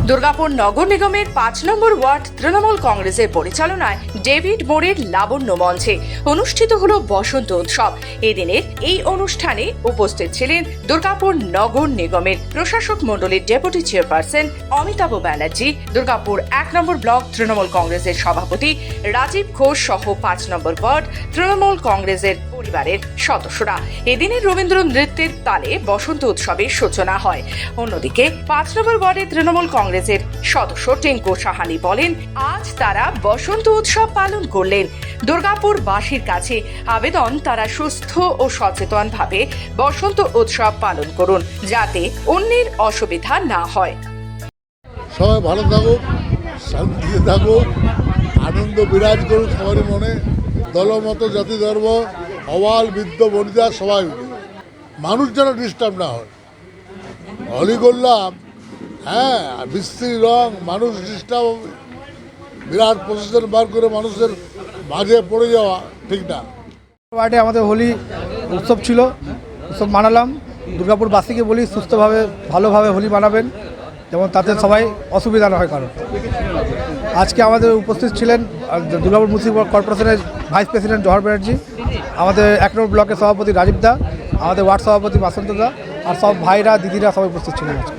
দুর্গাপুর নগর নিগমের ৫ নম্বর ওয়ার্ড তৃণমূল কংগ্রেসের পরিচালনায় ডেভিড মোড়ের লাবণ্য মঞ্চে অনুষ্ঠিত হল বসন্ত উৎসব। এদিনের এই অনুষ্ঠানে উপস্থিত ছিলেন দুর্গাপুর নগর নিগমের প্রশাসক মণ্ডলীর ডেপুটি চেয়ারপারসন অমিতাভ ব্যানার্জি, দুর্গাপুর ১ নম্বর ব্লক তৃণমূল কংগ্রেসের সভাপতি রাজীব ঘোষ সহ ৫ নম্বর ওয়ার্ড তৃণমূল কংগ্রেসের পরিবারের সদস্যরা। এদিনের রবীন্দ্র নৃত্যের তালে বসন্ত উৎসবের সূচনা হয়। অন্যদিকে ৫ নম্বর ওয়ার্ডের তৃণমূল কংগ্রেসের সদস্য টিঙ্কু সাহানি বলেন, আজ তারা বসন্ত উৎসব পালন করলেন। দুর্গাপুরবাসীর কাছে আবেদন, তারা সুস্থ ও সচেতনভাবে বসন্ত উৎসব পালন করুন, যাতে অন্যের অসুবিধা না হয়। সবাই ভালো থাকুক, শান্তিতে থাকুক, আনন্দ বিরাজ করুক সবারই মনে। দলমত, জাতি, ধর্ম, অবাল, বৃদ্ধ, বনিতা সবাই, মানুষ যেন ডিস্টার্ব না হয়। হোলি করলাম, হ্যাঁ, বৃষ্টির রং, মানুষ ডিস্টার্ব হবে। বিরাট প্রসেশন বার করে মানুষের মাঝে পড়ে যাওয়া ঠিক না। ওয়ার্ডে আমাদের হোলি উৎসব ছিল, উৎসব মানালাম। দুর্গাপুরবাসীকে বলি সুস্থভাবে ভালোভাবে হোলি মানাবেন, যেমন তাতে সবাই অসুবিধা না হয় কারণ। আজকে আমাদের উপস্থিত ছিলেন দুর্গাপুর মিউনিসিপাল কর্পোরেশনের ভাইস প্রেসিডেন্ট জওহর ব্যানার্জি, আমাদের ১ নম্বর ব্লকের সভাপতি রাজীব দা, আমাদের ওয়ার্ড সভাপতি বাসন্ত দা, আর সব ভাইরা দিদিরা সবাই উপস্থিত ছিলেন আজকে।